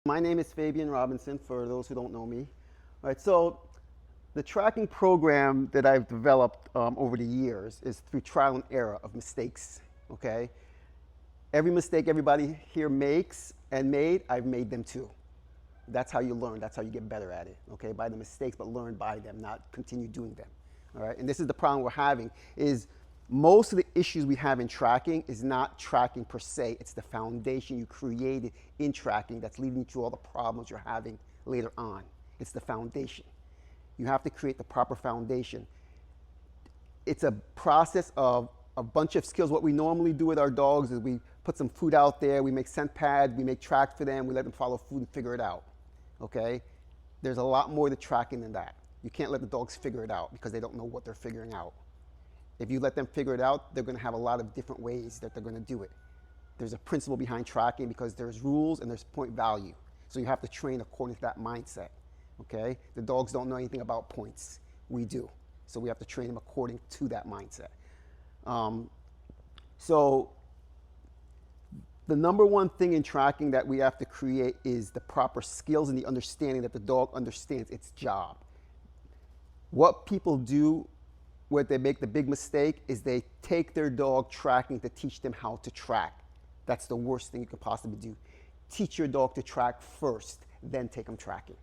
My name is Fabian Robinson, for those who don't know me. All right, so the tracking program that I've developed over the years is through trial and error of mistakes, okay? Every mistake everybody here makes and made, I've made them too. That's how you learn, that's how you get better at it, okay? By the mistakes, but learn by them, not continue doing them, all right? And this is the problem we're having, is most of the issues we have in tracking is not tracking per se, it's the foundation you created in tracking that's leading to all the problems you're having later on. It's the foundation. You have to create the proper foundation. It's a process of a bunch of skills. What we normally do with our dogs is we put some food out there, we make scent pads, we make tracks for them, we let them follow food and figure it out, okay? There's a lot more to tracking than that. You can't let the dogs figure it out because they don't know what they're figuring out. If you let them figure it out, they're going to have a lot of different ways that they're going to do it. There's a principle behind tracking because there's rules and there's point value. So you have to train according to that mindset, okay? The dogs don't know anything about points. We do. So we have to train them according to that mindset. So the number one thing in tracking that we have to create is the proper skills and the understanding that the dog understands its job. What people do where they make the big mistake is they take their dog tracking to teach them how to track. That's the worst thing you could possibly do. Teach your dog to track first, then take him tracking.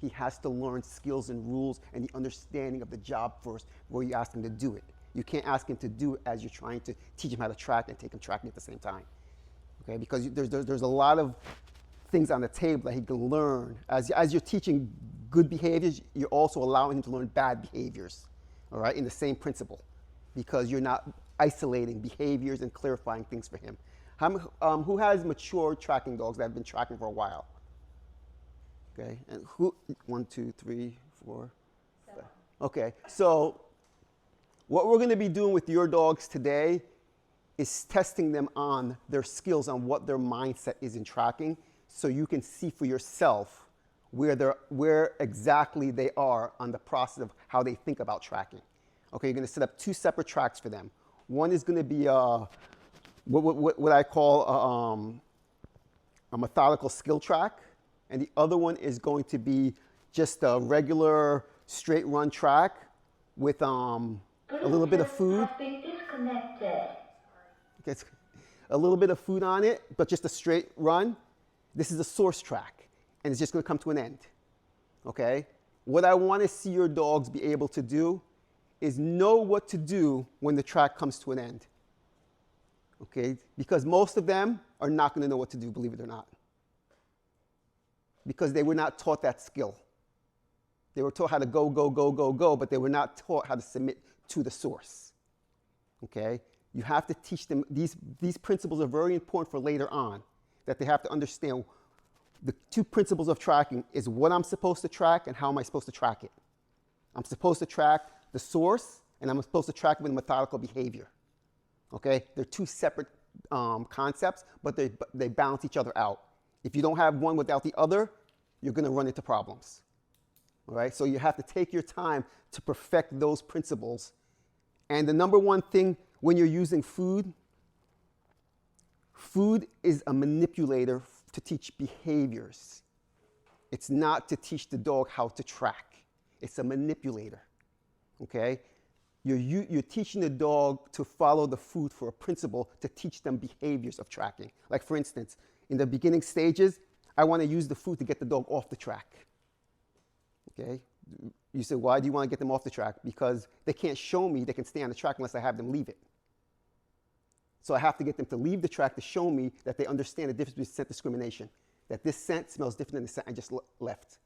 He has to learn skills and rules and the understanding of the job first before you ask him to do it. You can't ask him to do it as you're trying to teach him how to track and take him tracking at the same time. Okay, because there's a lot of things on the table that he can learn. As you're teaching good behaviors, you're also allowing him to learn bad behaviors, all right, in the same principle, because you're not isolating behaviors and clarifying things for him. Who has mature tracking dogs that have been tracking for a while? Okay, and who, 1, 2, 3, 4, 5. Okay, so what we're gonna be doing with your dogs today is testing them on their skills, on what their mindset is in tracking, so you can see for yourself where exactly they are on the process of how they think about tracking. Okay, you're gonna set up 2 separate tracks for them. One is gonna be what I call a methodical skill track, and the other one is going to be just a regular straight run track with a little bit of food. Okay, a little bit of food on it, but just a straight run. This is a source track, and it's just going to come to an end. Okay? What I want to see your dogs be able to do is know what to do when the track comes to an end. Okay? Because most of them are not going to know what to do, believe it or not. Because they were not taught that skill. They were taught how to go, go, go, go, go, but they were not taught how to submit to the source. Okay? You have to teach them, these principles are very important for later on, that they have to understand. The 2 principles of tracking is what I'm supposed to track and how am I supposed to track it. I'm supposed to track the source and I'm supposed to track it with methodical behavior. Okay? They're 2 separate concepts, but they balance each other out. If you don't have one without the other, you're going to run into problems. All right? So you have to take your time to perfect those principles. And the number one thing when you're using food, food is a manipulator to teach behaviors. It's not to teach the dog how to track. It's a manipulator. Okay? You're teaching the dog to follow the food for a principle to teach them behaviors of tracking. Like for instance, in the beginning stages, I want to use the food to get the dog off the track. Okay? You say, why do you want to get them off the track? Because they can't show me they can stay on the track unless I have them leave it. So I have to get them to leave the track to show me that they understand the difference between scent discrimination, that this scent smells different than the scent I just left.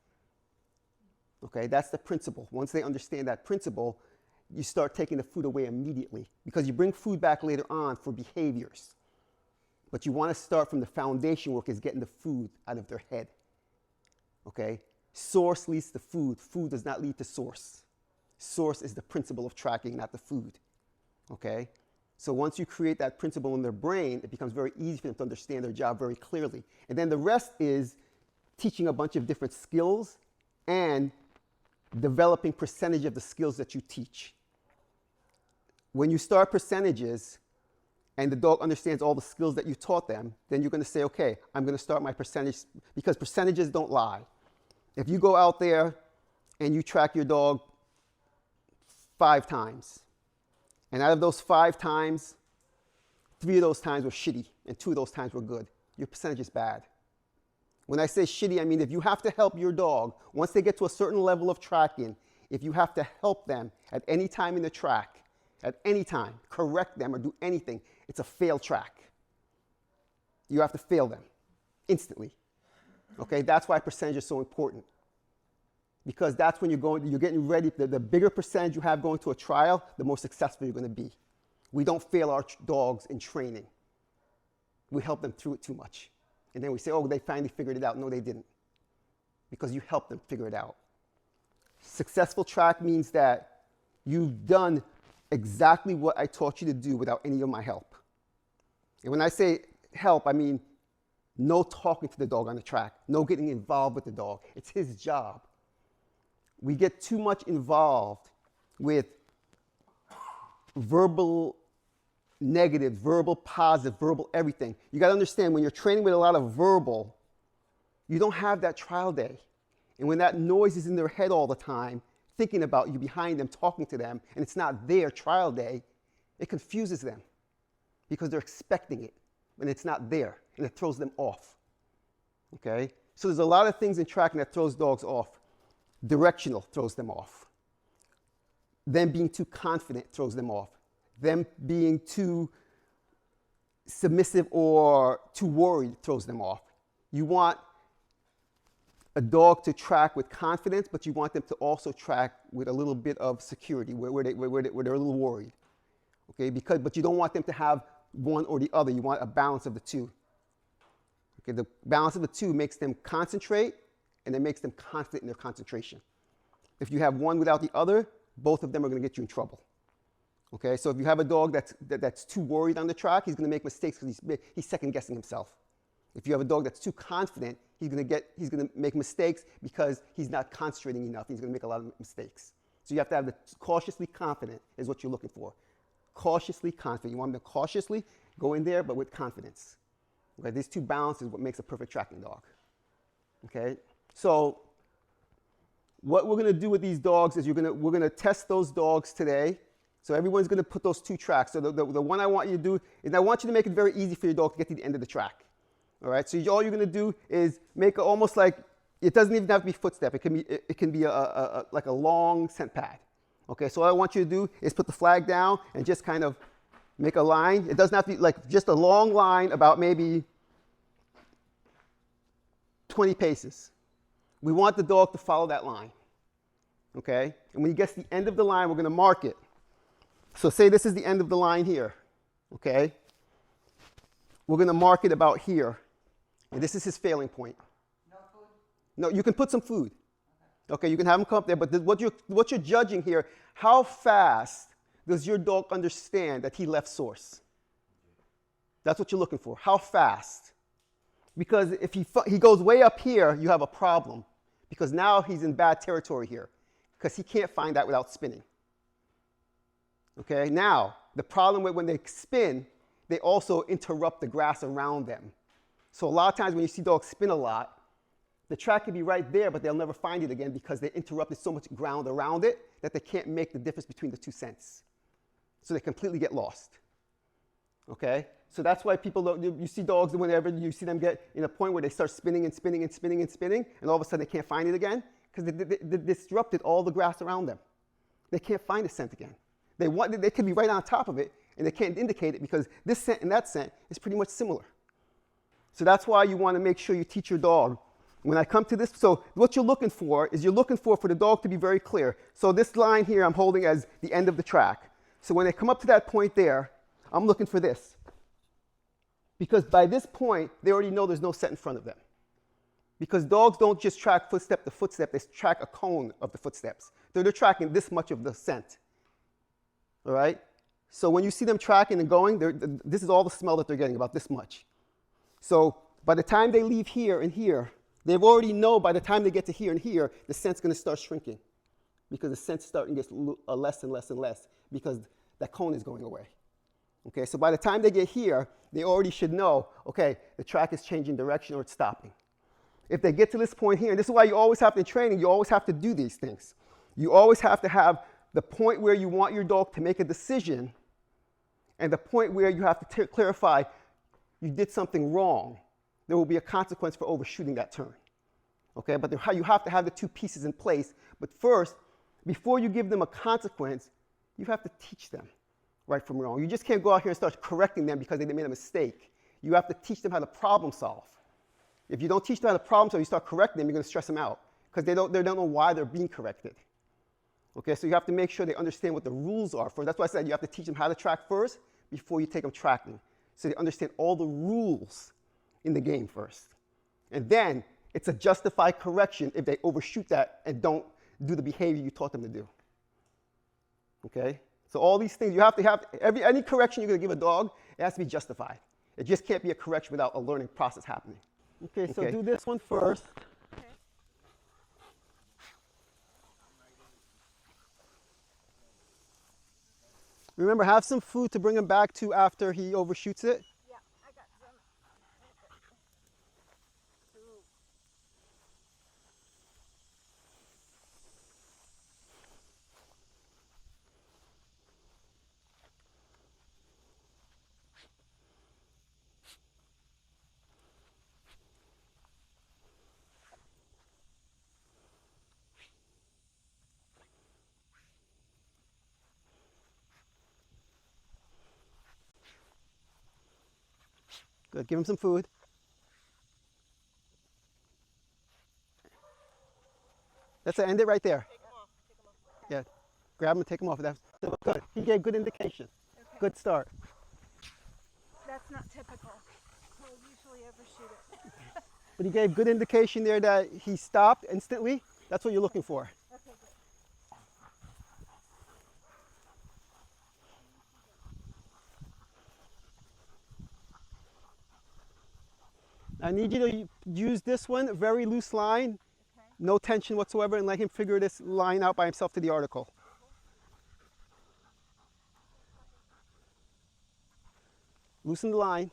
Okay, that's the principle. Once they understand that principle, you start taking the food away immediately because you bring food back later on for behaviors. But you want to start from the foundation work is getting the food out of their head. Okay? Source leads to food. Food does not lead to source. Source is the principle of tracking, not the food. Okay? So once you create that principle in their brain, it becomes very easy for them to understand their job very clearly. And then the rest is teaching a bunch of different skills and developing percentage of the skills that you teach. When you start percentages, and the dog understands all the skills that you taught them, then you're going to say, okay, I'm going to start my percentage, because percentages don't lie. If you go out there and you track your dog 5 times, and out of those 5 times, 3 of those times were shitty, and 2 of those times were good, your percentage is bad. When I say shitty, I mean if you have to help your dog, once they get to a certain level of tracking, if you have to help them at any time in the track, at any time, correct them or do anything, it's a failed track. You have to fail them instantly. Okay, that's why percentage is so important. Because that's when you're getting ready, the bigger percentage you have going to a trial, the more successful you're going to be. We don't fail our dogs in training. We help them through it too much. And then we say, oh, they finally figured it out. No, they didn't. Because you helped them figure it out. Successful track means that you've done exactly what I taught you to do without any of my help. And when I say help, I mean no talking to the dog on the track, no getting involved with the dog. It's his job. We get too much involved with verbal negative, verbal positive, verbal everything. You got to understand, when you're training with a lot of verbal, you don't have that trial day. And when that noise is in their head all the time, thinking about you behind them, talking to them, and it's not their trial day, it confuses them because they're expecting it, and it's not there, and it throws them off. Okay? So there's a lot of things in tracking that throws dogs off. Directional throws them off. Them being too confident throws them off. Them being too submissive or too worried throws them off. You want a dog to track with confidence, but you want them to also track with a little bit of security, where they're a little worried. Okay, but you don't want them to have one or the other. You want a balance of the two. Okay, the balance of the two makes them concentrate, and it makes them confident in their concentration. If you have one without the other, both of them are going to get you in trouble. Okay, so if you have a dog that's too worried on the track, he's going to make mistakes because he's second guessing himself. If you have a dog that's too confident, he's going to make mistakes because he's not concentrating enough. He's going to make a lot of mistakes. So you have to have the cautiously confident is what you're looking for. Cautiously confident. You want them to cautiously go in there, but with confidence. Okay, these two balances is what makes a perfect tracking dog. Okay, so what we're going to do with these dogs is we're going to test those dogs today. So everyone's going to put those 2 tracks. So the one I want you to do is I want you to make it very easy for your dog to get to the end of the track. All right, so all you're going to do is make it almost like, it doesn't even have to be footstep. It can be like a long scent pad. Okay, so all I want you to do is put the flag down and just kind of make a line. It doesn't have to be like just a long line about maybe 20 paces. We want the dog to follow that line. Okay, and when he gets to the end of the line, we're going to mark it. So say this is the end of the line here. Okay, we're going to mark it about here. And this is his failing point. No food? No, you can put some food. Okay, you can have him come up there, but what you're judging here, how fast does your dog understand that he left source? That's what you're looking for. How fast? Because if he goes way up here, you have a problem. Because now he's in bad territory here. Because he can't find that without spinning. Okay, now, the problem with when they spin, they also interrupt the grass around them. So a lot of times when you see dogs spin a lot, the track could be right there, but they'll never find it again because they interrupted so much ground around it that they can't make the difference between the 2 scents. So they completely get lost. Okay? So that's why you see dogs, whenever you see them get in a point where they start spinning and spinning and spinning and spinning, and all of a sudden they can't find it again, because they disrupted all the grass around them. They can't find the scent again. They could be right on top of it, and they can't indicate it because this scent and that scent is pretty much similar. So that's why you want to make sure you teach your dog. When I come to this, so what you're looking for is for the dog to be very clear. So this line here I'm holding as the end of the track. So when they come up to that point there, I'm looking for this. Because by this point, they already know there's no scent in front of them. Because dogs don't just track footstep to footstep, they track a cone of the footsteps. They're tracking this much of the scent. All right? So when you see them tracking and going, this is all the smell that they're getting, about this much. So by the time they leave here and here, they already know by the time they get to here and here, the scent's going to start shrinking. Because the scent's starting to get less and less and less because that cone is going away. Okay, so by the time they get here, they already should know, okay, the track is changing direction or it's stopping. If they get to this point here, and this is why you always have to, in training, you always have to do these things. You always have to have the point where you want your dog to make a decision and the point where you have to clarify you did something wrong. There will be a consequence for overshooting that turn. Okay, but you have to have the two pieces in place. But first, before you give them a consequence, you have to teach them right from wrong. You just can't go out here and start correcting them because they made a mistake. You have to teach them how to problem solve. If you don't teach them how to problem solve, you start correcting them, you're going to stress them out because they don't know why they're being corrected. Okay, so you have to make sure they understand what the rules are first. That's why I said you have to teach them how to track first before you take them tracking, so they understand all the rules in the game first. And then it's a justified correction if they overshoot that and don't do the behavior you taught them to do. Okay? So all these things, you have to have, any correction you're going to give a dog, it has to be justified. It just can't be a correction without a learning process happening. Okay, so do this one first. Okay. Remember, have some food to bring him back to after he overshoots it. Yeah, I got some. Ooh. Good, give him some food. That's it, end it right there. Take 'em off. Take 'em off. Yeah, grab him and take him off. That's good. He gave good indication. Okay. Good start. That's not typical. We'll usually overshoot it. But he gave good indication there that he stopped instantly. That's what you're looking for. Okay, good. I need you to use this one, a very loose line, Okay. no tension whatsoever, and let him figure this line out by himself to the article. Loosen the line.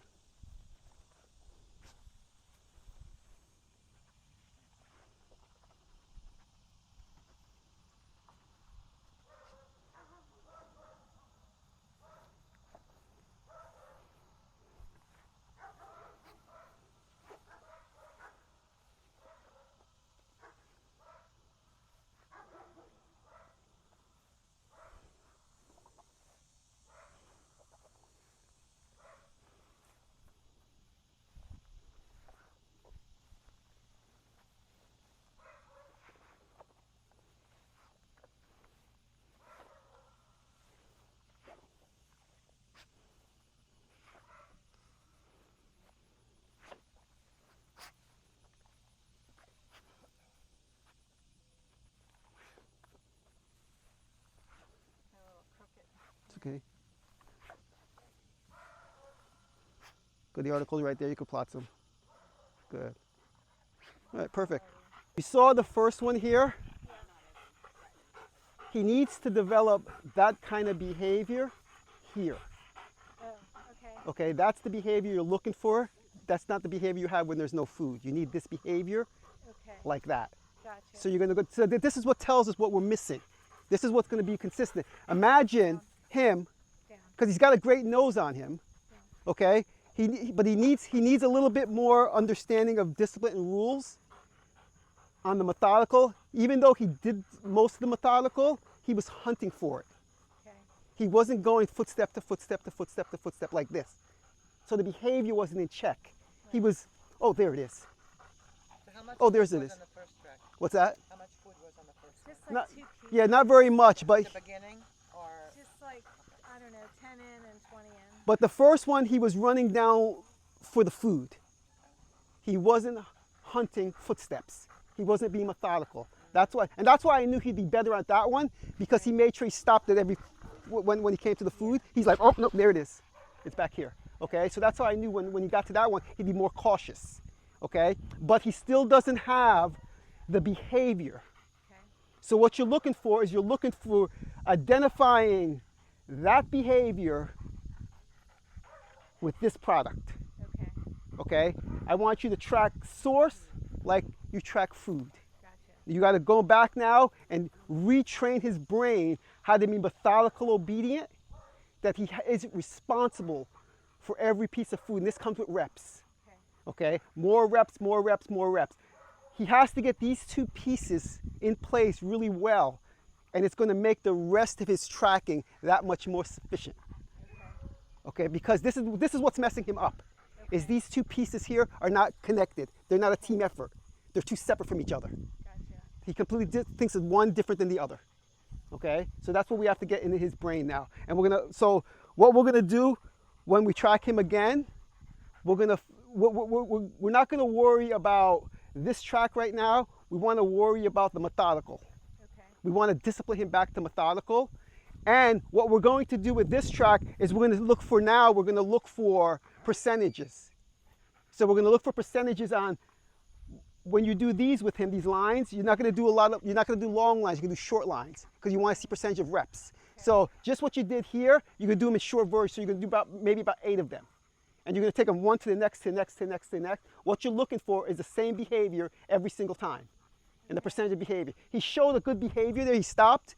A little crooked. It's okay. Good, the article's right there, you can plot some. Good. All right, perfect. You saw the first one here? He needs to develop that kind of behavior here. Oh, okay. Okay, that's the behavior you're looking for. That's not the behavior you have when there's no food. You need this behavior Okay. like that. Gotcha. So you're gonna go, so this is what tells us what we're missing. This is what's gonna be consistent. Imagine him, Down. because he's got a great nose on him, okay? But he needs a little bit more understanding of discipline and rules on the methodical. Even though he did most of the methodical, he was hunting for it. Okay. He wasn't going footstep to footstep to footstep to footstep like this. So the behavior wasn't in check. He was, oh, there it is. So how much Oh, there's food it was is. on the first track? What's that? How much food was on the first track? Just like Not, 2 cubes. yeah, not very much, but At the beginning or Just like, I don't know, 10 in and 20 in. But the first one, he was running down for the food. He wasn't hunting footsteps. He wasn't being methodical. That's why I knew he'd be better at that one, because he made sure he stopped at every, when he came to the food, he's like, oh, no, there it is. It's back here, okay? So that's how I knew when he got to that one, he'd be more cautious, okay? But he still doesn't have the behavior. Okay. So what you're looking for is you're looking for identifying that behavior with this product. Okay. Okay? I want you to track source like you track food. Gotcha. You got to go back now and retrain his brain how to be methodical, obedient, that he is responsible for every piece of food. And this comes with reps. Okay. Okay? More reps, more reps, more reps. He has to get these two pieces in place really well, and it's going to make the rest of his tracking that much more sufficient. Okay. Okay? Because this is what's messing him up. Is Okay. these two pieces here are not connected. They're not a team effort. They're two separate from each other. Gotcha. He completely thinks of one different than the other. Okay? So that's what we have to get into his brain now. And so what we're gonna do when we track him again, we're not gonna worry about this track right now. We wanna worry about the methodical. Okay. We wanna discipline him back to methodical. And what we're going to do with this track is we're gonna look for percentages. So we're gonna look for percentages on when you do these with him, these lines, you're not going to do long lines, you're going to do short lines because you want to see percentage of reps. So just what you did here, you're going to do them in short versions. So you're going to do maybe about 8 of them. And you're going to take them one to the next, to the next, to the next, to the next. What you're looking for is the same behavior every single time and the percentage of behavior. He showed a good behavior there. He stopped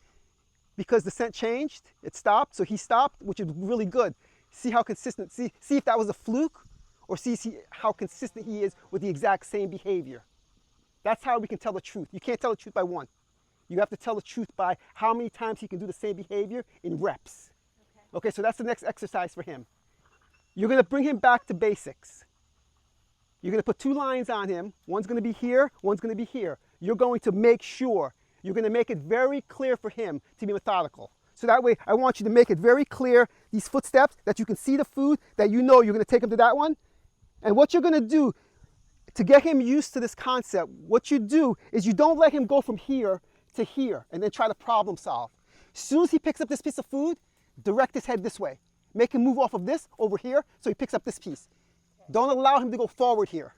because the scent changed. It stopped. So he stopped, which is really good. See how consistent, see if that was a fluke or see how consistent he is with the exact same behavior. That's how we can tell the truth. You can't tell the truth by one. You have to tell the truth by how many times he can do the same behavior in reps. Okay, so that's the next exercise for him. You're going to bring him back to basics. You're going to put 2 lines on him. One's going to be here, one's going to be here. You're going to make sure, you're going to make it very clear for him to be methodical. So that way, I want you to make it very clear, these footsteps, that you can see the food, that you know you're going to take him to that one. And what you're going to do, to get him used to this concept, what you do is you don't let him go from here to here and then try to problem solve. As soon as he picks up this piece of food, direct his head this way. Make him move off of this over here so he picks up this piece. Don't allow him to go forward here.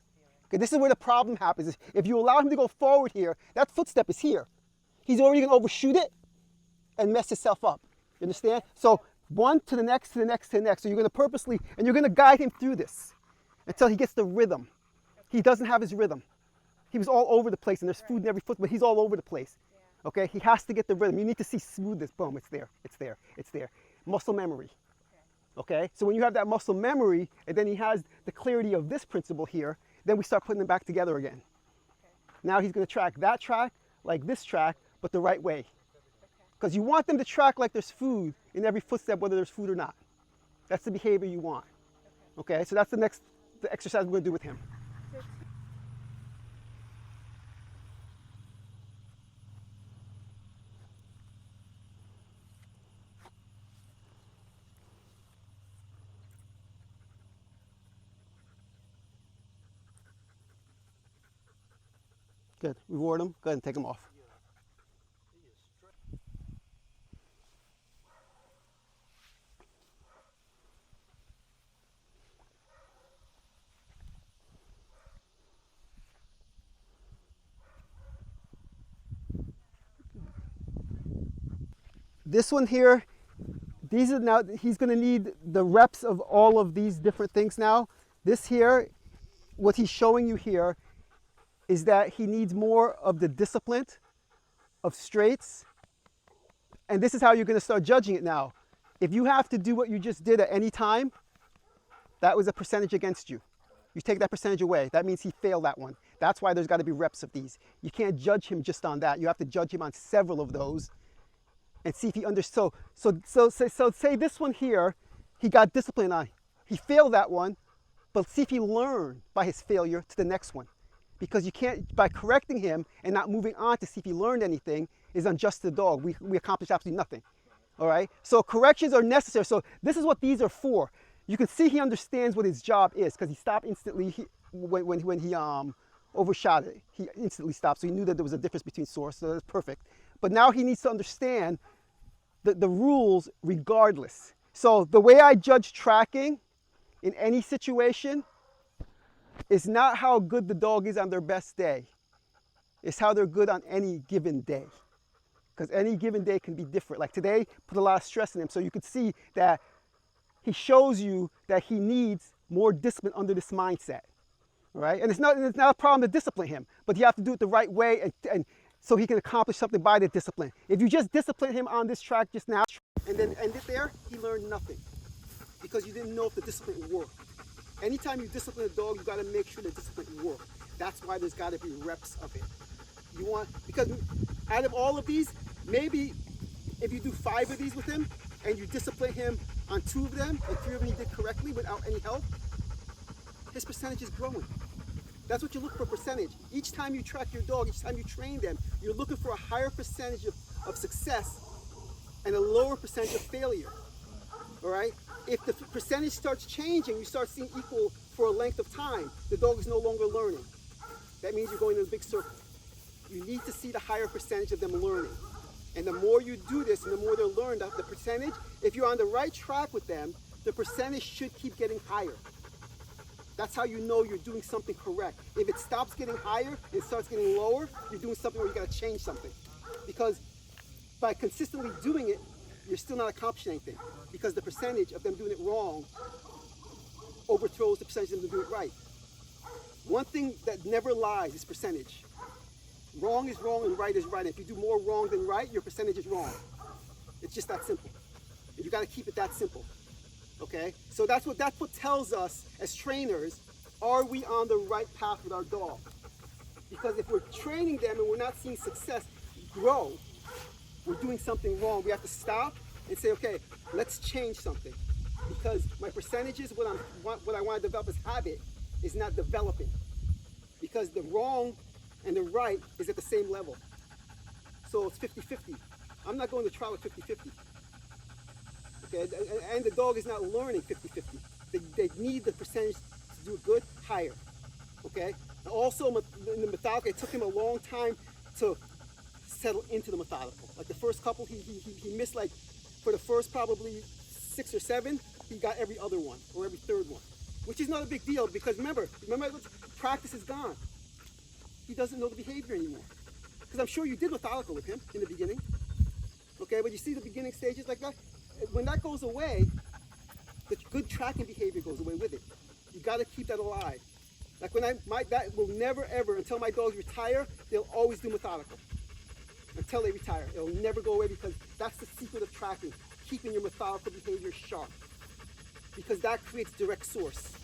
Okay, this is where the problem happens. If you allow him to go forward here, that footstep is here. He's already going to overshoot it and mess himself up. You understand? So one to the next, to the next, to the next. So you're going to purposely, and you're going to guide him through this until he gets the rhythm. He doesn't have his rhythm. He was all over the place, and there's food in every foot, but he's all over the place. Okay, he has to get the rhythm. You need to see smoothness. Boom, it's there, it's there, it's there. Muscle memory. Okay, so when you have that muscle memory, and then he has the clarity of this principle here, then we start putting them back together again. Now he's going to track that track like this track, but the right way. Because you want them to track like there's food in every footstep, whether there's food or not. That's the behavior you want. Okay, so that's the exercise we're going to do with him. Good. Reward him. Go ahead and take him off. This one here, these are now, he's going to need the reps of all of these different things now. This here, what he's showing you here is that he needs more of the discipline of straights. And this is how you're going to start judging it now. If you have to do what you just did at any time, that was a percentage against you. You take that percentage away. That means he failed that one. That's why there's got to be reps of these. You can't judge him just on that. You have to judge him on several of those and see if he understood. So say this one here, he got discipline on. He failed that one, but see if he learned by his failure to the next one. Because you can't, by correcting him and not moving on to see if he learned anything, is unjust to the dog. We accomplish absolutely nothing. All right? So corrections are necessary. So this is what these are for. You can see he understands what his job is because he stopped instantly when he overshot it. He instantly stopped. So he knew that there was a difference between source. So that's perfect. But now he needs to understand the rules regardless. So the way I judge tracking in any situation is not how good the dog is on their best day. It's how they're good on any given day. Because any given day can be different. Like today, put a lot of stress in him. So you could see that he shows you that he needs more discipline under this mindset, right? And it's not a problem to discipline him, but you have to do it the right way and so he can accomplish something by the discipline. If you just discipline him on this track just now and then end it there, he learned nothing because you didn't know if the discipline worked. Anytime you discipline a dog, you got to make sure the discipline works. That's why there's got to be reps of it. Because out of all of these, maybe if you do 5 of these with him and you discipline him on 2 of them and 3 of them he did correctly without any help, his percentage is growing. That's what you look for, percentage. Each time you track your dog, each time you train them, you're looking for a higher percentage of success and a lower percentage of failure. All right? If the percentage starts changing, you start seeing equal for a length of time, the dog is no longer learning. That means you're going in a big circle. You need to see the higher percentage of them learning. And the more you do this and the more they're learned, the percentage, if you're on the right track with them, the percentage should keep getting higher. That's how you know you're doing something correct. If it stops getting higher and starts getting lower, you're doing something where you got to change something. Because by consistently doing it, you're still not accomplishing anything. Because the percentage of them doing it wrong overthrows the percentage of them doing it right. One thing that never lies is percentage. Wrong is wrong and right is right. If you do more wrong than right, your percentage is wrong. It's just that simple. And you got to keep it that simple. Okay? So that's what tells us as trainers, are we on the right path with our dog? Because if we're training them and we're not seeing success grow, we're doing something wrong. We have to stop and say, okay, let's change something. Because my percentages, what I want to develop as habit, is not developing. Because the wrong and the right is at the same level. So it's 50-50. I'm not going to try with 50-50. Okay, and the dog is not learning 50-50. They need the percentage to do good higher. Okay, and also in the methodical, it took him a long time to settle into the methodical. Like the first couple, he missed, like for the first probably 6 or 7, he got every other one or every third one, which is not a big deal because remember, practice is gone. He doesn't know the behavior anymore. Because I'm sure you did methodical with him in the beginning. Okay, but you see the beginning stages like that? When that goes away, the good tracking behavior goes away with it. You got to keep that alive. Like that will never ever, until my dogs retire, they'll always do methodical. Until they retire. It'll never go away because that's the secret of tracking. Keeping your methodical behavior sharp. Because that creates direct source.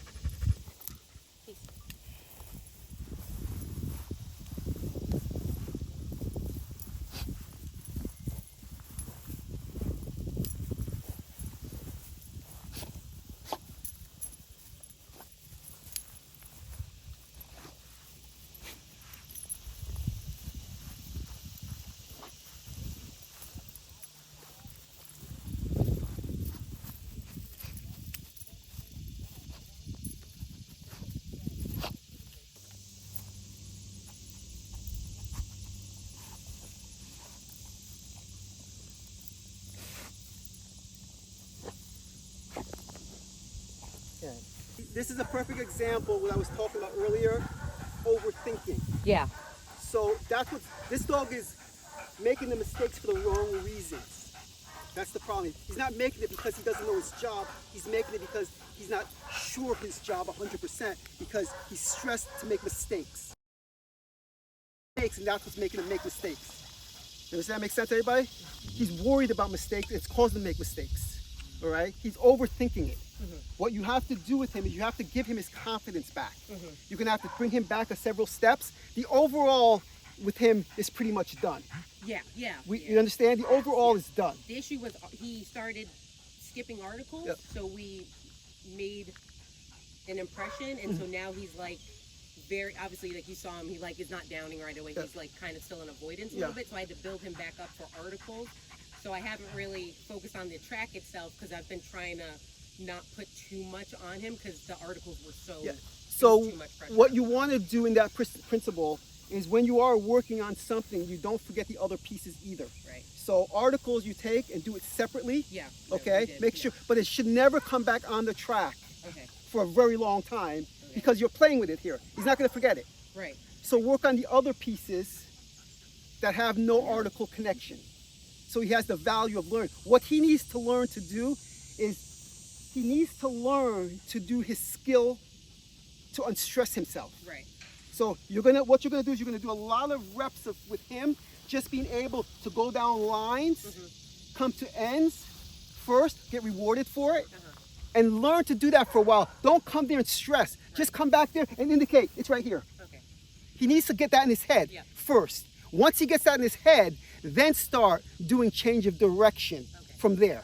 This is a perfect example of what I was talking about earlier, overthinking. Yeah. So that's what, this dog is making the mistakes for the wrong reasons. That's the problem. He's not making it because he doesn't know his job. He's making it because he's not sure of his job 100% because he's stressed to make mistakes. And that's what's making him make mistakes. Does that make sense to everybody? He's worried about mistakes. It's causing him to make mistakes. All right? He's overthinking it. Mm-hmm. What you have to do with him is you have to give him his confidence back. Mm-hmm. You're going to have to bring him back several steps. The overall with him is pretty much done. Yeah. You understand? The overall is done. The issue was he started skipping articles, yep. So we made an impression, and so now he's like very, obviously, like you saw him, he like is not downing right away. He's like kind of still in avoidance a little bit, so I had to build him back up for articles. So I haven't really focused on the track itself because I've been trying to not put too much on him because the articles were so too much pressure. What you want to do in that principle is when you are working on something, you don't forget the other pieces either. Right. So articles you take and do it separately. Yeah. Okay. Make sure, but it should never come back on the track. Okay. For a very long time because you're playing with it here. He's not going to forget it. Right. So work on the other pieces that have no article connection. So he has the value of learning. What he needs to learn to do is he needs to learn to do his skill to unstress himself. Right. So what you're gonna do is you're gonna do a lot of reps with him, just being able to go down lines, come to ends first, get rewarded for it, and learn to do that for a while. Don't come there and stress. Just come back there and indicate it's right here. Okay. He needs to get that in his head first. Once he gets that in his head, then start doing change of direction from there.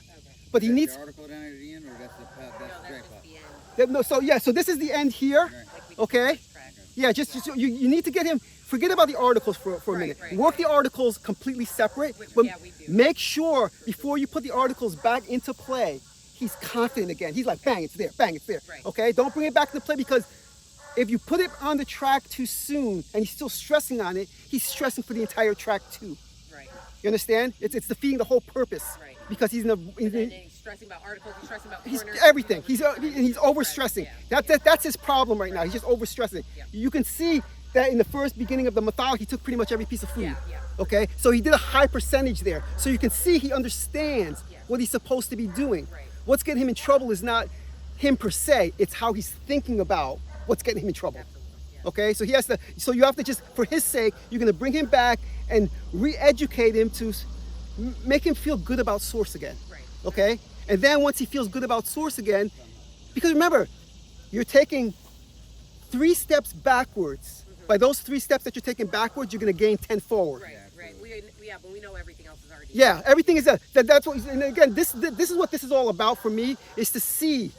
But he needs. The article down at the end, or that's the No, that's that's straight just up? the end. No, so this is the end here. Like we did Okay. the first track. Yeah, just you need to get him. Forget about the articles for a minute. right, Work the articles completely separate, Which, but yeah, we do. make sure before you put the articles back into play, he's confident again. He's like, bang, it's there, bang, it's there. Right. Okay, don't bring it back to play, because if you put it on the track too soon and he's still stressing on it, he's stressing for the entire track too. Right. You understand? It's defeating the whole purpose. Right. Because he's in And then he's stressing about articles. He's stressing about he's corners. everything. He's overstressing. Yeah. That's his problem right now. He's just overstressing. Yeah. You can see that in the first beginning of the method, he took pretty much every piece of food. Yeah, yeah. Okay, so he did a high percentage there. So you can see he understands Yeah. what he's supposed to be doing. Right. What's getting him in trouble is not him per se. It's how he's thinking about what's getting him in trouble. Absolutely. Yeah. Okay, so he has to. So you have to just, for his sake, you're gonna bring him back and re-educate him to make him feel good about source again. Right. Okay, and then once he feels good about source again, because remember, you're taking 3 steps backwards. By those 3 steps that you're taking backwards, you're gonna gain 10 forward. Right. Right. But we know everything else is already. Yeah, everything is that's what. And again, this is what this is all about for me, is to see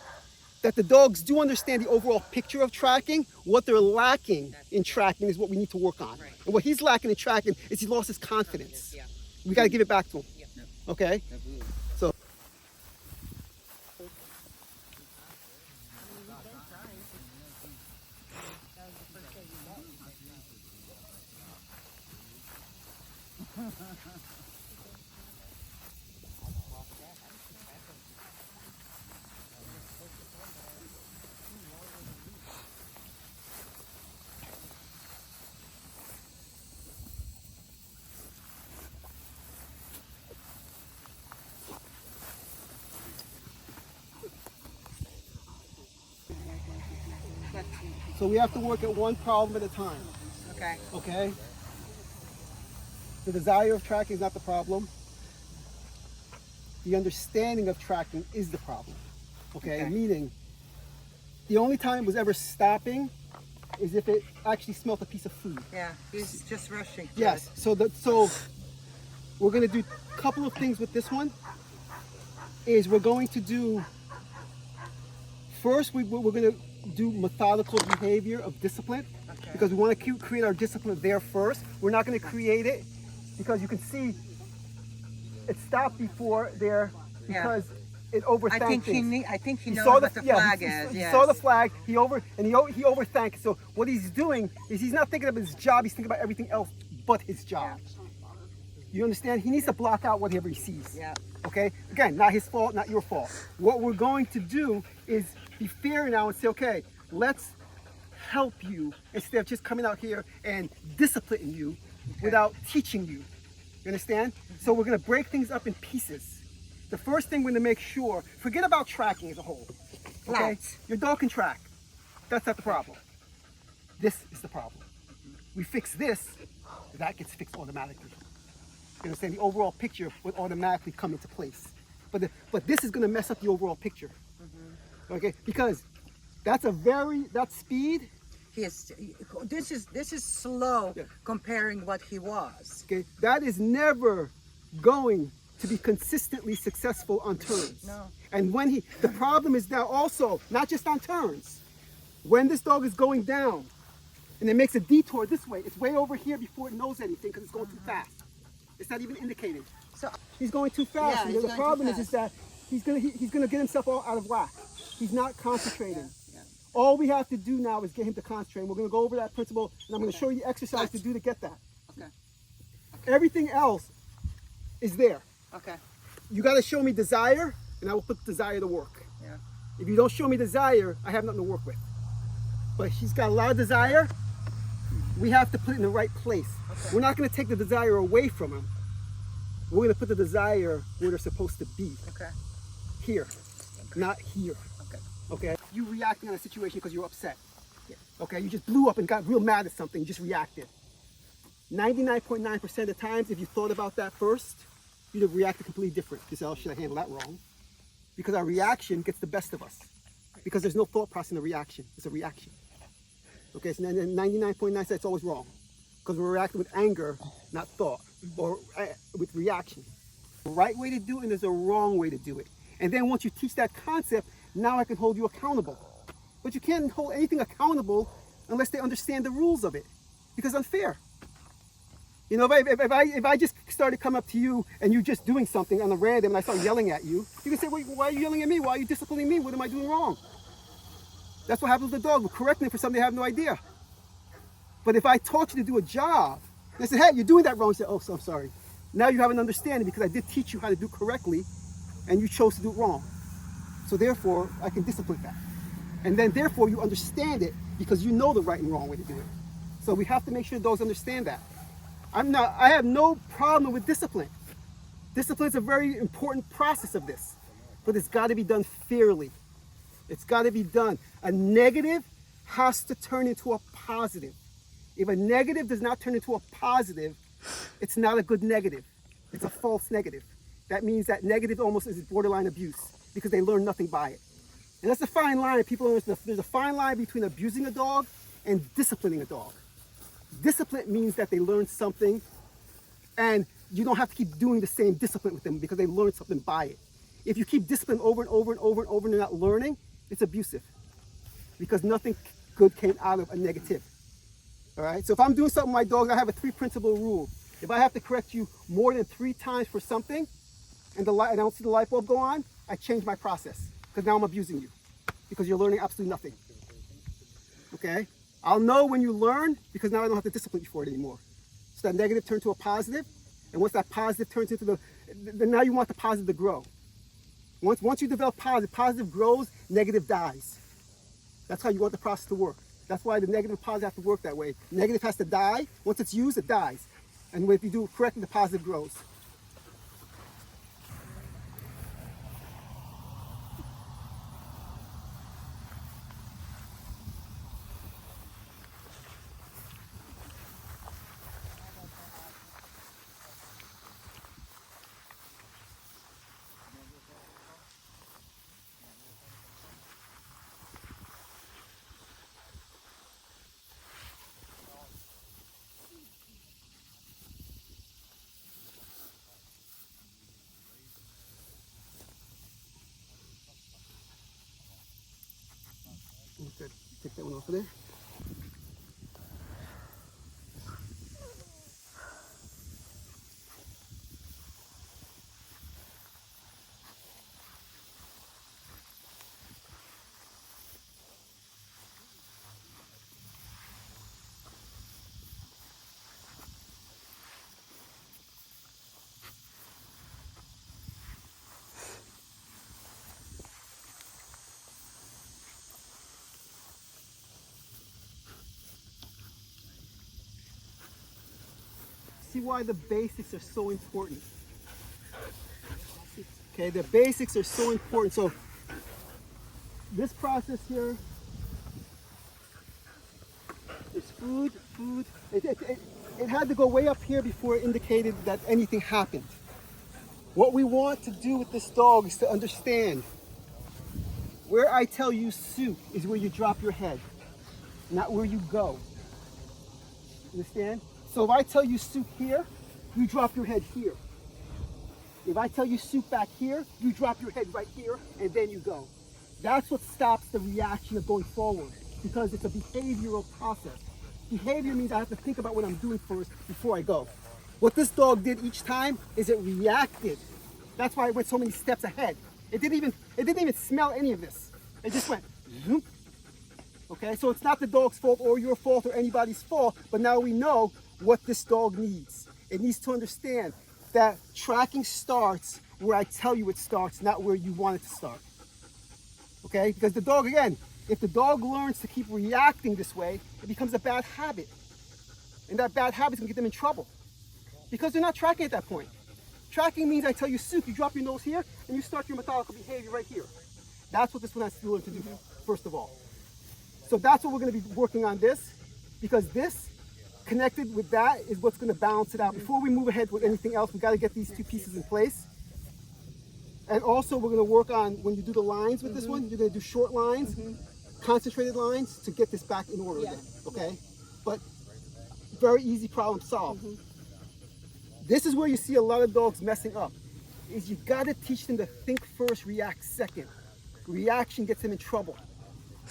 that the dogs do understand the overall picture of tracking. What they're lacking in tracking is what we need to work on. Right. And what he's lacking in tracking is he lost his confidence. Yeah. We got to give it back to him. Yeah. Okay. Absolutely. So. So we have to work at one problem at a time. Okay. Okay? The desire of tracking is not the problem. The understanding of tracking is the problem. Okay? Okay. Meaning, the only time it was ever stopping is if it actually smelt a piece of food. Yeah, he's just rushing. through Yes. it. So we're going to do a couple of things with this one. Is we're going to do, first we're going to do methodical behavior of discipline. Okay. Because we want to create our discipline there first. We're not going to create it because you can see it stopped before there because it overthanked things. I think he He knows saw what the flag is. he Yes. saw the flag. He overthanked. So what he's doing is he's not thinking of his job. He's thinking about everything else but his job. You understand? He needs to block out whatever he sees. Yeah. Okay? Again, not his fault, not your fault. What we're going to do is be fair now and say, okay, let's help you instead of just coming out here and disciplining you without teaching you. You understand? So we're going to break things up in pieces. The first thing we're going to make sure, forget about tracking as a whole. Okay? Flats. Your dog can track. That's not the problem. This is the problem. We fix this, that gets fixed automatically. You understand? The overall picture would automatically come into place. But this is going to mess up the overall picture. Okay? Because that speed. This is slow comparing what he was. Okay, that is never going to be consistently successful on turns. No. And when the problem is now also, not just on turns, when this dog is going down and it makes a detour this way, it's way over here before it knows anything because it's going too fast. It's not even indicating. So He's going too fast. Yeah, and he's the going too problem is fast. that he's gonna get himself all out of whack. He's not concentrating. Yeah. All we have to do now is get him to concentrate. And we're gonna go over that principle, and I'm gonna show you the exercise to do to get that. Okay. Everything else is there. Okay. You got to show me desire, and I will put desire to work. Yeah. If you don't show me desire, I have nothing to work with. But he's got a lot of desire. We have to put it in the right place. Okay. We're not going to take the desire away from him. We're going to put the desire where they're supposed to be. Okay. Here. not here. Okay. Okay? You reacting on a situation because you're upset. Okay? You just blew up and got real mad at something. You just reacted. 99.9% of the times, if you thought about that first, you'd have reacted completely different. You say, oh, should I handle that wrong? Because our reaction gets the best of us. Because there's no thought process in the reaction. It's a reaction. Okay, so 99.9% it's always wrong. Because we're reacting with anger, not thought, or with reaction. The right way to do it and there's a wrong way to do it. And then once you teach that concept, now I can hold you accountable. But you can't hold anything accountable unless they understand the rules of it. Because it's unfair. You know, if I just started coming up to you and you're just doing something on a random and I start yelling at you, you can say, well, why are you yelling at me? Why are you disciplining me? What am I doing wrong? That's what happens with the dog. We're correcting it for something they have no idea. But if I taught you to do a job, and I said, hey, you're doing that wrong, you say, oh, so I'm sorry. Now you have an understanding because I did teach you how to do correctly and you chose to do it wrong. So therefore, I can discipline that. And then therefore, you understand it because you know the right and wrong way to do it. So we have to make sure dogs understand that. I have no problem with discipline. Discipline is a very important process of this, but it's got to be done fairly. It's got to be done. A negative has to turn into a positive. If a negative does not turn into a positive, it's not a good negative. It's a false negative. That means that negative almost is borderline abuse because they learn nothing by it. And that's a fine line. People don't understand. There's a fine line between abusing a dog and disciplining a dog. Discipline means that they learn something and you don't have to keep doing the same discipline with them because they learned something by it. If you keep discipline over and over and over and over and they're not learning, it's abusive because nothing good came out of a negative. All right, so if I'm doing something with my dogs, I have a 3 principle rule. If I have to correct you more than 3 times for something and I don't see the light bulb go on, I change my process because now I'm abusing you because you're learning absolutely nothing. Okay? I'll know when you learn because now I don't have to discipline you for it anymore. So that negative turns to a positive, and once that positive turns into then now you want the positive to grow. Once you develop positive grows, negative dies. That's how you want the process to work. That's why the negative and positive have to work that way. Negative has to die. Once it's used, it dies. And if you do it correctly, the positive grows. Good. Take that one off of there. See why the basics are so important. Okay, the basics are so important. So this process here is food. It had to go way up here before it indicated that anything happened. What we want to do with this dog is to understand where I tell you soup is where you drop your head, not where you go. Understand? So if I tell you soup here, you drop your head here. If I tell you soup back here, you drop your head right here, and then you go. That's what stops the reaction of going forward, because it's a behavioral process. Behavior means I have to think about what I'm doing first before I go. What this dog did each time is it reacted. That's why it went so many steps ahead. It didn't even smell any of this. It just went zoom. Okay, so it's not the dog's fault or your fault or anybody's fault, but now we know what this dog needs. It needs to understand that tracking starts where I tell you it starts, not where you want it to start. Okay, because the dog, again, if the dog learns to keep reacting this way, it becomes a bad habit. And that bad habit can get them in trouble because they're not tracking at that point. Tracking means I tell you soup, you drop your nose here, and you start your methodical behavior right here. That's what this one has to learn to do, first of all. So that's what we're going to be working on this, because this connected with that is what's going to balance it out. Before we move ahead with anything else, we got to get these two pieces in place. And also we're going to work on, when you do the lines with this one, you're going to do short lines, concentrated lines to get this back in order again, okay? But very easy problem solved. This is where you see a lot of dogs messing up, is you got to teach them to think first, react second. Reaction gets them in trouble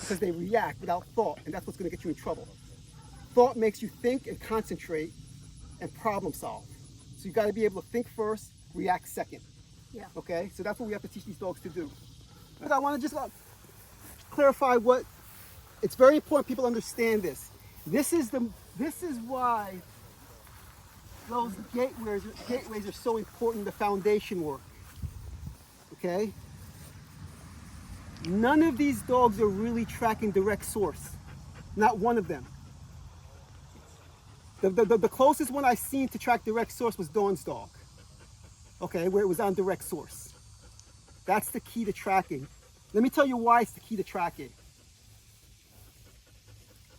because they react without thought, and that's what's going to get you in trouble. Thought makes you think and concentrate and problem solve. So you got to be able to think first, react second. Yeah. Okay, so that's what we have to teach these dogs to do. But I want to just clarify what, it's very important people understand this. This is why those gateways are so important, the foundation work. Okay? None of these dogs are really tracking direct source. Not one of them. The closest one I've seen to track direct source was Dawn's dog. Okay, where it was on direct source. That's the key to tracking. Let me tell you why it's the key to tracking.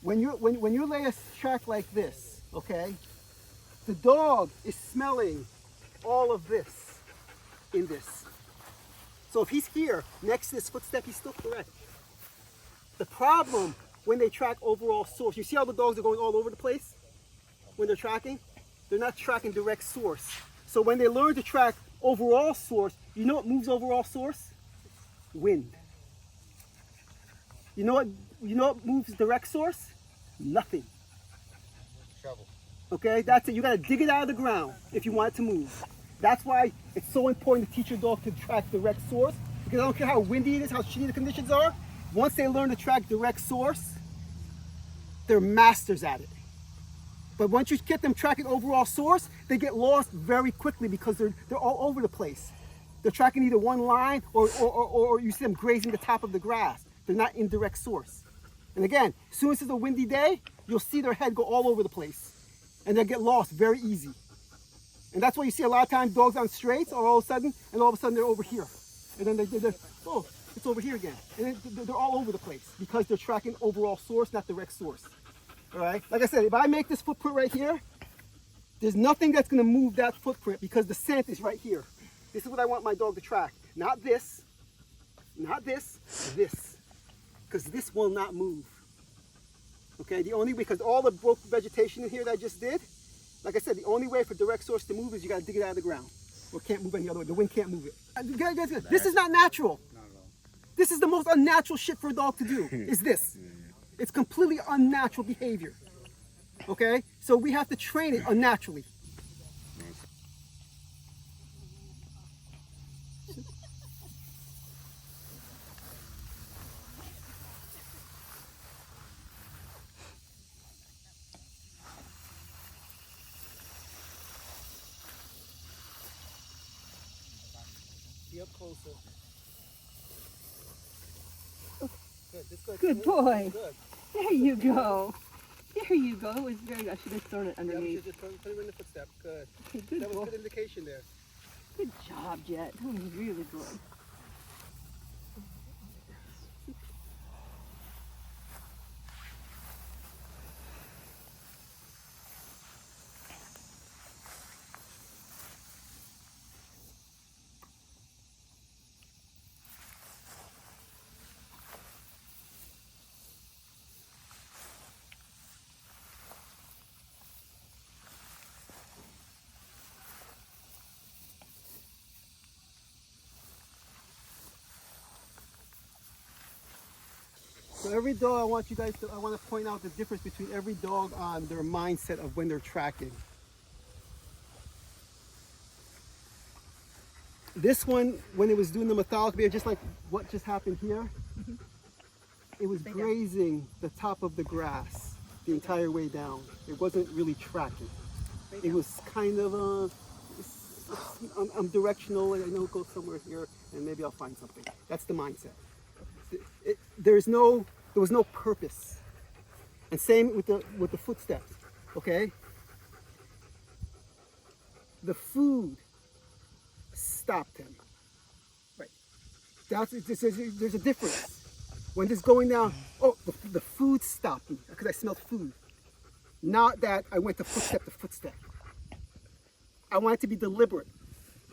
When you lay a track like this, okay, the dog is smelling all of this in this. So if he's here, next to this footstep, he's still correct. The problem when they track overall source, you see how the dogs are going all over the place when they're tracking? They're not tracking direct source. So when they learn to track overall source, you know what moves overall source? Wind. You know what moves direct source? Nothing. Shovel. Okay, that's it. You gotta dig it out of the ground if you want it to move. That's why it's so important to teach your dog to track direct source, because I don't care how windy it is, how shitty the conditions are, once they learn to track direct source, they're masters at it. But once you get them tracking overall source, they get lost very quickly because they're all over the place. They're tracking either one line or you see them grazing the top of the grass. They're not in direct source. And again, as soon as it's a windy day, you'll see their head go all over the place. And they'll get lost very easy. And that's why you see a lot of times dogs on straights all of a sudden they're over here. And then they're oh, it's over here again. And then they're all over the place because they're tracking overall source, not direct source. All right, like I said, if I make this footprint right here, there's nothing that's gonna move that footprint because the scent is right here. This is what I want my dog to track. Not this, this. Because this will not move. Okay, the only way, because all the broke vegetation in here that I just did, like I said, the only way for direct source to move is you gotta dig it out of the ground. Or it can't move any other way, the wind can't move it. Guys, this is not natural. Not at all. This is the most unnatural shit for a dog to do, is this. It's completely unnatural behavior. Okay? So we have to train it unnaturally. Be up closer. Good, this good. Good boy. Good. There you go. There you go. It was very good. I should have thrown it Yeah, we underneath. should just put him in the footstep. Good. Okay, good That was boy. a good indication there. Good job, Jet. That was really good. So every dog, I want to point out the difference between every dog on their mindset of when they're tracking. This one, when it was doing the methodical behavior, just like what just happened here, it was grazing the top of the grass the entire way down. It wasn't really tracking. It was kind of I'm directional, and I know it goes somewhere here, and maybe I'll find something. That's the mindset. There was no purpose. And same with the footsteps, okay? The food stopped him. Right. There's a difference. When this is going down, oh, the food stopped me because I smelled food. Not that I went to footstep to footstep. I want it to be deliberate.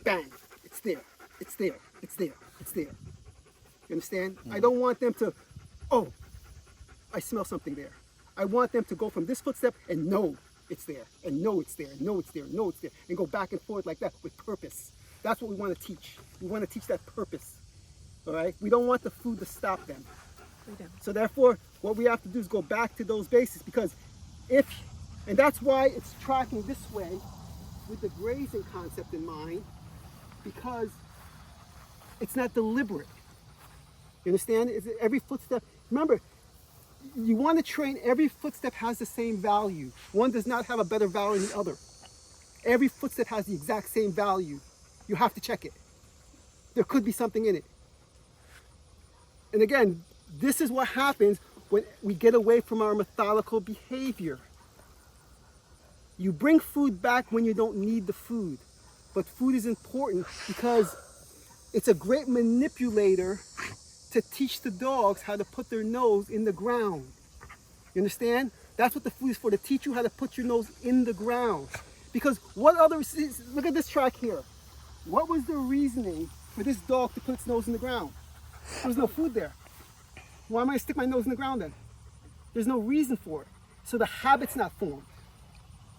Bang, it's there, it's there, it's there, it's there. You understand? I don't want them to, oh, I smell something there. I want them to go from this footstep and know it's there, and know it's there, and know it's there, and know it's there, and go back and forth like that with purpose. That's what we want to teach. We want to teach that purpose. All right? We don't want the food to stop them. So therefore, what we have to do is go back to those basics, because and that's why it's tracking this way with the grazing concept in mind, because it's not deliberate. You understand? It's every footstep. Remember, you want to train every footstep has the same value. One does not have a better value than the other. Every footstep has the exact same value. You have to check it. There could be something in it. And again, this is what happens when we get away from our methodical behavior. You bring food back when you don't need the food. But food is important because it's a great manipulator to teach the dogs how to put their nose in the ground. You understand? That's what the food is for, to teach you how to put your nose in the ground. Because what other, look at this track here. What was the reasoning for this dog to put its nose in the ground? There was no food there. Why am I stick my nose in the ground then? There's no reason for it. So the habit's not formed.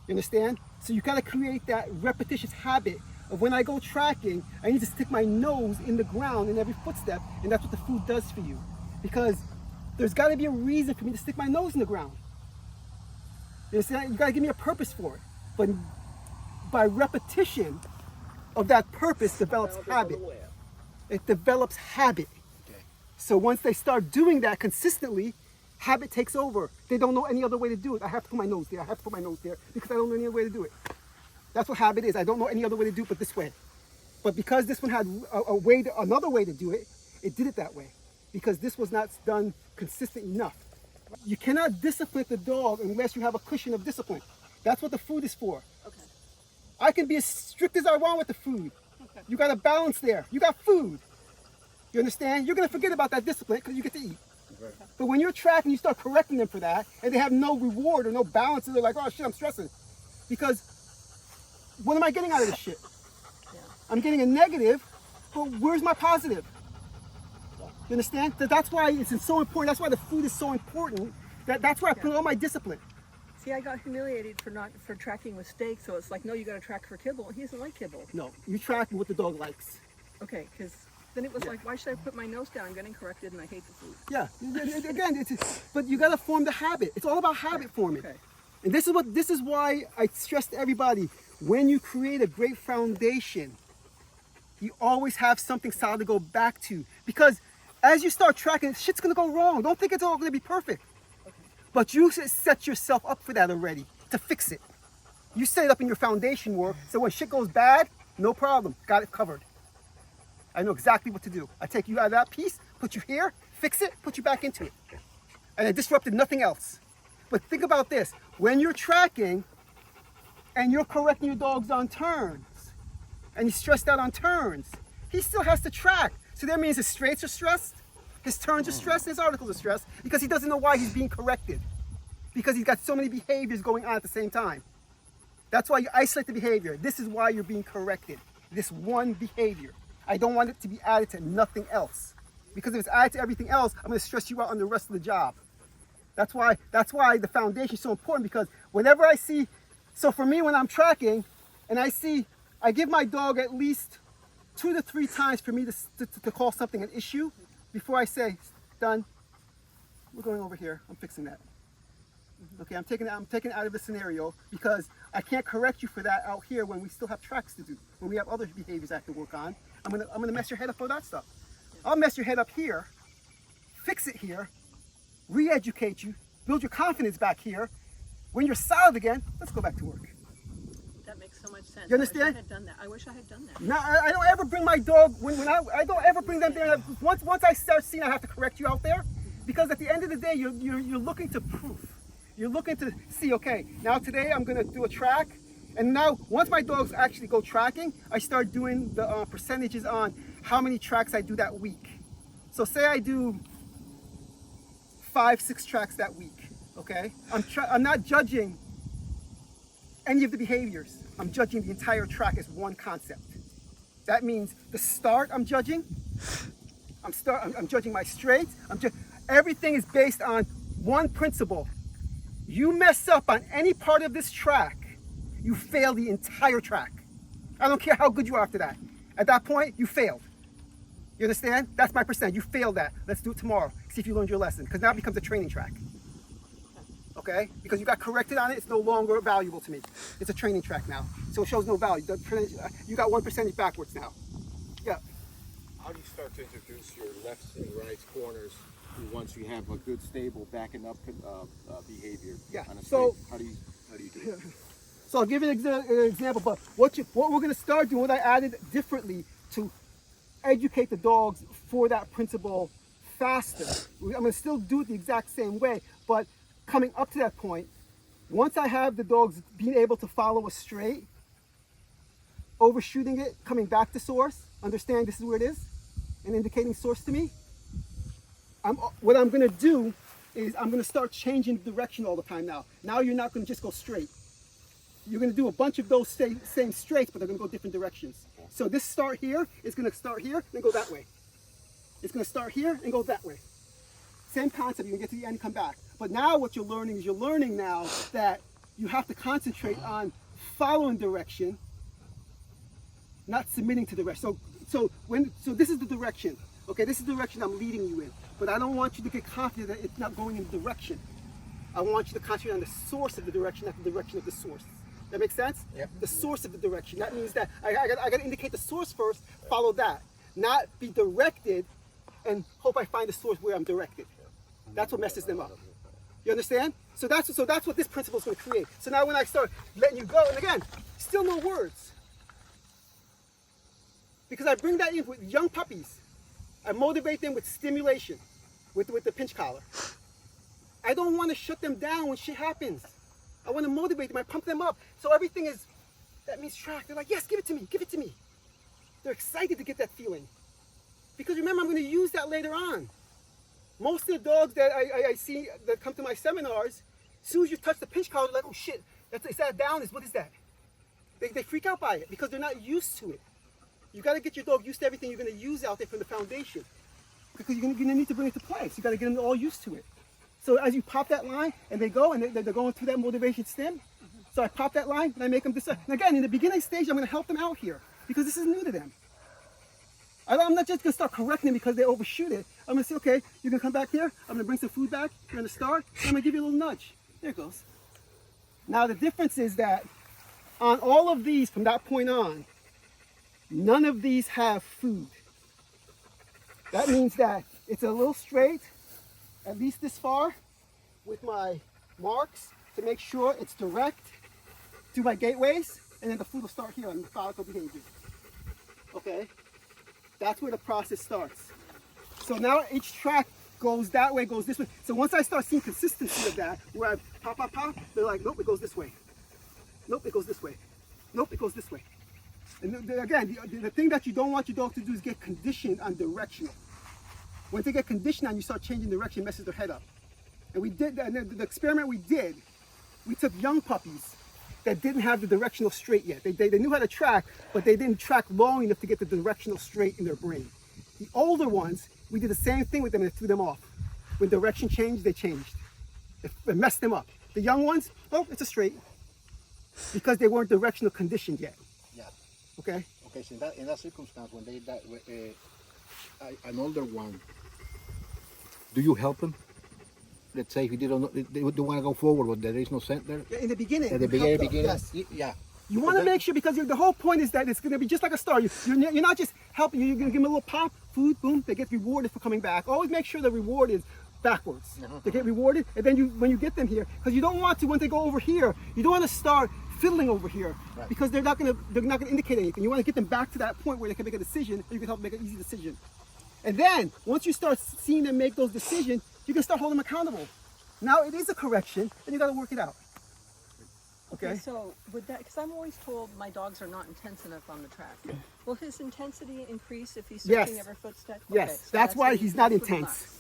You understand? So you gotta create that repetitious habit of when I go tracking, I need to stick my nose in the ground in every footstep, and that's what the food does for you. Because there's gotta be a reason for me to stick my nose in the ground. You understand? You gotta give me a purpose for it. But by repetition of that purpose develops habit. It develops habit. So once they start doing that consistently, habit takes over. They don't know any other way to do it. I have to put my nose there. I have to put my nose there because I don't know any other way to do it. That's what habit is. I don't know any other way to do it but this way. But because this one had another way to do it, it did it that way. Because this was not done consistent enough. You cannot discipline the dog unless you have a cushion of discipline. That's what the food is for. Okay. I can be as strict as I want with the food. Okay. You got a balance there. You got food. You understand? You're going to forget about that discipline because you get to eat. Right. But when you're tracking, you start correcting them for that, and they have no reward or no balance, and they're like, oh shit, I'm stressing. Because what am I getting out of this shit? Yeah. I'm getting a negative, but where's my positive? You understand? That's why it's so important. That's why the food is so important. That's where I put all my discipline. See, I got humiliated for tracking with steak, so it's like, no, you got to track for kibble. He doesn't like kibble. No, you track what the dog likes. Okay, because then it was like, why should I put my nose down? I'm getting corrected, and I hate the food. Yeah, again, but you got to form the habit. It's all about habit forming. Okay. And this is why I stress to everybody, when you create a great foundation, you always have something solid to go back to. Because as you start tracking, shit's gonna go wrong. Don't think it's all gonna be perfect. Okay. But you set yourself up for that already, to fix it. You set it up in your foundation work, so when shit goes bad, no problem, got it covered. I know exactly what to do. I take you out of that piece, put you here, fix it, put you back into it. And I disrupted nothing else. But think about this, when you're tracking and you're correcting your dogs on turns, and he's stressed out on turns, he still has to track. So that means his straights are stressed, his turns are stressed, his articles are stressed, because he doesn't know why he's being corrected. Because he's got so many behaviors going on at the same time. That's why you isolate the behavior. This is why you're being corrected. This one behavior. I don't want it to be added to nothing else. Because if it's added to everything else, I'm gonna stress you out on the rest of the job. That's why the foundation is so important, because whenever I see, so for me when I'm tracking, and I give my dog at least 2 to 3 times for me to call something an issue before I say, done, we're going over here, I'm fixing that. Okay, I'm taking it out of the scenario because I can't correct you for that out here when we still have tracks to do, when we have other behaviors I have to work on. I'm gonna mess your head up for that stuff. I'll mess your head up here, fix it here, re-educate you, build your confidence back here. When you're solid again, let's go back to work. That makes so much sense. You understand? I wish I had done that. I wish I had done that. Now, I don't ever bring my dog, I don't ever bring them there. Once I start seeing I have to correct you out there, because at the end of the day, you're looking to proof. You're looking to see, okay, now today I'm gonna do a track, and now once my dogs actually go tracking, I start doing the percentages on how many tracks I do that week. So say I do 5, 6 tracks that week, okay? I'm not judging any of the behaviors. I'm judging the entire track as one concept. That means the start I'm judging. I'm judging my straights. Everything is based on one principle. You mess up on any part of this track, you fail the entire track. I don't care how good you are after that. At that point, you failed. You understand? That's my percent. You failed that. Let's do it tomorrow. See if you learned your lesson. Because now it becomes a training track. Okay? Because you got corrected on it, it's no longer valuable to me. It's a training track now. So it shows no value. You got 1% backwards now. Yeah. How do you start to introduce your lefts and rights corners once you have a good stable backing up behavior? Yeah. On a So straight? How do you do it? So I'll give you an example, but what we're going to start doing, what I added differently to educate the dogs for that principle faster. I'm going to still do it the exact same way, but coming up to that point, once I have the dogs being able to follow a straight, overshooting it, coming back to source, understanding this is where it is, and indicating source to me, what I'm going to do is I'm going to start changing the direction all the time now. Now you're not going to just go straight. You're going to do a bunch of those same straights, but they're going to go different directions. So this start here is going to start here and go that way. It's going to start here and go that way. Same concept, you can get to the end and come back. But now what you're learning now that you have to concentrate on following direction, not submitting to direction. So this is the direction. Okay, this is the direction I'm leading you in. But I don't want you to get confident that it's not going in the direction. I want you to concentrate on the source of the direction, not the direction of the source. That makes sense? Yep. The source of the direction. That means that I got to indicate the source first, follow that. Not be directed and hope I find the source where I'm directed. That's what messes them up. You understand? So that's what this principle is going to create. So now when I start letting you go, and again, still no words. Because I bring that in with young puppies. I motivate them with stimulation, with the pinch collar. I don't want to shut them down when shit happens. I want to motivate them. I pump them up. So everything is, that means track. They're like, yes, give it to me. Give it to me. They're excited to get that feeling. Because remember, I'm going to use that later on. Most of the dogs that I see that come to my seminars, as soon as you touch the pinch collar, they're like, oh shit, is that down? What is that? They freak out by it because they're not used to it. You got to get your dog used to everything you're going to use out there from the foundation. Because you're going to need to bring it to play. So you got to get them all used to it. So as you pop that line and they go and they're going through that motivation stem, so I pop that line and I make them decide. And again, in the beginning stage, I'm going to help them out here because this is new to them. I'm not just going to start correcting them because they overshoot it. I'm going to say, okay, you're going to come back here. I'm going to bring some food back. You're going to start. I'm going to give you a little nudge. There it goes. Now the difference is that on all of these from that point on, none of these have food. That means that it's a little straight, at least this far, with my marks to make sure it's direct to my gateways, and then the food will start here on the methodical behavior. Okay? That's where the process starts. So now each track goes that way, goes this way. So once I start seeing consistency of that, where I pop, pop, pop, they're like, nope, it goes this way. Nope, it goes this way. Nope, it goes this way. And again, the thing that you don't want your dog to do is get conditioned on directional. Once they get conditioned on, you start changing direction, messes their head up. And we did that. And the experiment we did, we took young puppies that didn't have the directional straight yet. They knew how to track, but they didn't track long enough to get the directional straight in their brain. The older ones, we did the same thing with them and threw them off. When direction changed, they changed. It messed them up. The young ones, oh, it's a straight. Because they weren't directional conditioned yet. Yeah. Okay? Okay, so in that circumstance, when they an older one, do you help them? Let's say if they don't want to go forward, but there is no center. Yeah, in the beginning. At the you help beginning, them, yes. yeah. You want to make sure, because the whole point is that it's going to be just like a star. You're not just helping, you're going to give them a little pop, food, boom, they get rewarded for coming back. Always make sure the reward is backwards. They get rewarded, and then when you get them here, because you don't want to, when they go over here, you don't want to start fiddling over here, right, because they're not going to indicate anything. You want to get them back to that point where they can make a decision, and you can help them make an easy decision. And then, once you start seeing them make those decisions, you can start holding them accountable. Now it is a correction, and you got to work it out. Okay. So would that? Because I'm always told my dogs are not intense enough on the track. Will his intensity increase if he's Yes. searching every footstep? Yes, Okay, so that's why what he's not that's what he intense. likes.